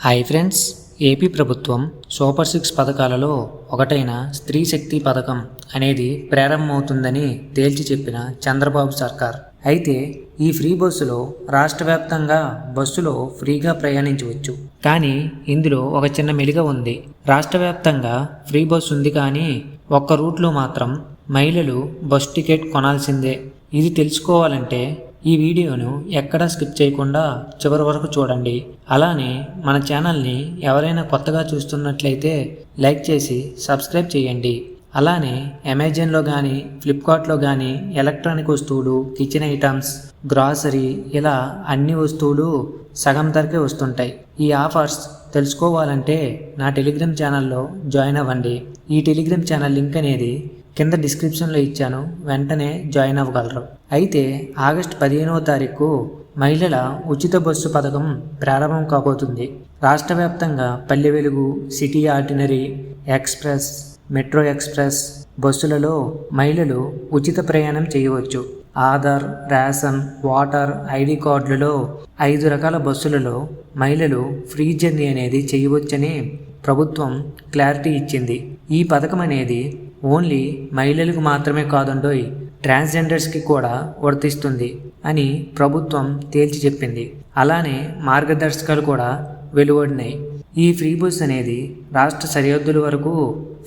Hi friends, AP ప్రభుత్వం super 6 పథకాలలో ఒకటైన స్త్రీ శక్తి పథకం అనేది ప్రారంభమవుతుందని తేల్చి చెప్పిన చంద్రబాబు సర్కార్. అయితే ఈ ఫ్రీ బస్సులో రాష్ట్ర వ్యాప్తంగా బస్సులో ఫ్రీగా ప్రయాణించవచ్చు. కానీ ఇందులో ఒక చిన్న మెలిక ఉంది. రాష్ట్ర వ్యాప్తంగా ఫ్రీ బస్సు ఉంది, కానీ ఒక్క రూట్లో మాత్రం మహిళలు బస్ టికెట్ కొనాల్సిందే. ఇది తెలుసుకోవాలంటే ఈ వీడియోను ఎక్కడా స్కిప్ చేయకుండా చివరి వరకు చూడండి. అలానే మన ఛానల్ని ఎవరైనా కొత్తగా చూస్తున్నట్లయితే లైక్ చేసి సబ్స్క్రైబ్ చేయండి. అలానే అమెజాన్లో కానీ ఫ్లిప్కార్ట్లో కానీ ఎలక్ట్రానిక్ వస్తువులు, కిచెన్ ఐటమ్స్, గ్రాసరీ ఇలా అన్ని వస్తువులు సగం ధరకే వస్తుంటాయి. ఈ ఆఫర్స్ తెలుసుకోవాలంటే నా టెలిగ్రామ్ ఛానల్లో జాయిన్ అవ్వండి. ఈ టెలిగ్రామ్ ఛానల్ లింక్ అనేది కింద డిస్క్రిప్షన్లో ఇచ్చాను, వెంటనే జాయిన్ అవ్వగలరు. అయితే ఆగస్టు 15వ తారీఖు మహిళల ఉచిత బస్సు పథకం ప్రారంభం కాబోతుంది. రాష్ట్ర వ్యాప్తంగా Palle Velugu, city ordinary, express, metro express బస్సులలో మహిళలు ఉచిత ప్రయాణం చేయవచ్చు. ఆధార్, రేషన్, వాటర్, ఐడి కార్డులలో 5 రకాల బస్సులలో మహిళలు ఫ్రీ జర్నీ అనేది చేయవచ్చని ప్రభుత్వం క్లారిటీ ఇచ్చింది. ఈ పథకం అనేది ఓన్లీ మహిళలకు మాత్రమే కాదండోయ్, ట్రాన్స్జెండర్స్కి కూడా వర్తిస్తుంది అని ప్రభుత్వం తేల్చి చెప్పింది. అలానే మార్గదర్శకాలు కూడా వెలువడినాయి. ఈ ఫ్రీ బస్ అనేది రాష్ట్ర సరిహద్దుల వరకు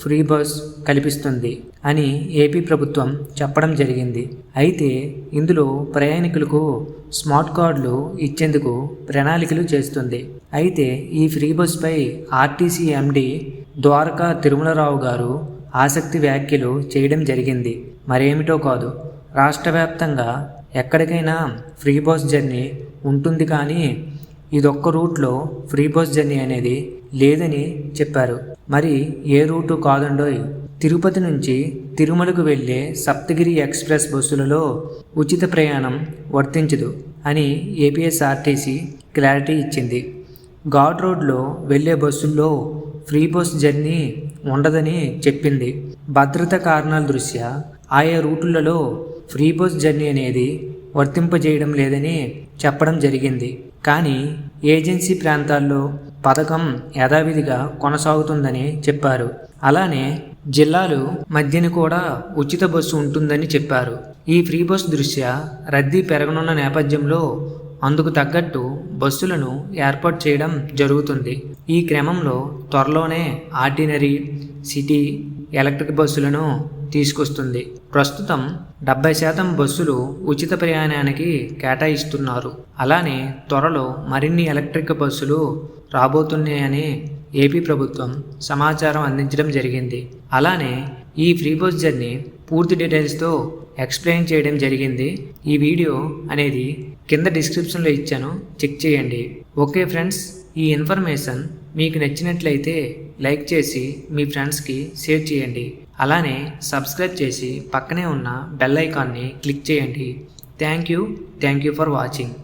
ఫ్రీ బస్ కల్పిస్తుంది అని ఏపీ ప్రభుత్వం చెప్పడం జరిగింది. అయితే ఇందులో ప్రయాణికులకు స్మార్ట్ కార్డులు ఇచ్చేందుకు ప్రణాళికలు చేస్తుంది. అయితే ఈ ఫ్రీ బస్పై ఆర్టీసీ ఎండి ద్వారకా తిరుమలరావు గారు ఆసక్తి వ్యాఖ్యలు చేయడం జరిగింది. మరేమిటో కాదు, రాష్ట్ర వ్యాప్తంగా ఎక్కడికైనా ఫ్రీ బస్ జర్నీ ఉంటుంది, కానీ ఇదొక్క రూట్లో ఫ్రీ బస్ జర్నీ అనేది లేదని చెప్పారు. మరి ఏ రూటు కాదండోయ్, తిరుపతి నుంచి తిరుమలకు వెళ్ళే సప్తగిరి ఎక్స్ప్రెస్ బస్సులలో ఉచిత ప్రయాణం వర్తించదు అని ఏపీఎస్ఆర్టీసీ క్లారిటీ ఇచ్చింది. ఘాట్ రోడ్లో వెళ్ళే బస్సుల్లో ఫ్రీ బస్ జర్నీ ఉండదని చెప్పింది. భద్రతా కారణాల దృష్ట్యా ఆయా రూట్లలో ఫ్రీ బస్ జర్నీ అనేది వర్తింపజేయడం లేదని చెప్పడం జరిగింది. కానీ ఏజెన్సీ ప్రాంతాల్లో పథకం యథావిధిగా కొనసాగుతుందని చెప్పారు. అలానే జిల్లాలు మధ్యన కూడా ఉచిత బస్సు ఉంటుందని చెప్పారు. ఈ ఫ్రీ బస్ దృష్ట్యా రద్దీ పెరగనున్న నేపథ్యంలో అందుకు తగ్గట్టు బస్సులను ఏర్పాటు చేయడం జరుగుతుంది. ఈ క్రమంలో త్వరలోనే ఆర్డినరీ, సిటీ, ఎలక్ట్రిక్ బస్సులను తీసుకొస్తుంది. ప్రస్తుతం 70% బస్సులు ఉచిత ప్రయాణానికి కేటాయిస్తున్నారు. అలానే త్వరలో మరిన్ని ఎలక్ట్రిక్ బస్సులు రాబోతున్నాయని ఏపీ ప్రభుత్వం సమాచారం అందించడం జరిగింది. అలానే ఈ ఫ్రీ బస్ జర్నీ పూర్తి డీటెయిల్స్తో ఎక్స్ప్లెయిన్ చేయడం జరిగింది. ఈ వీడియో అనేది కింద డిస్క్రిప్షన్లో ఇచ్చాను, చెక్ చేయండి. ఓకే ఫ్రెండ్స్, ఈ ఇన్ఫర్మేషన్ మీకు నచ్చినట్లయితే లైక్ చేసి మీ ఫ్రెండ్స్కి షేర్ చేయండి. అలానే సబ్స్క్రైబ్ చేసి పక్కనే ఉన్న బెల్ ఐకాన్ని క్లిక్ చేయండి. Thank you for watching.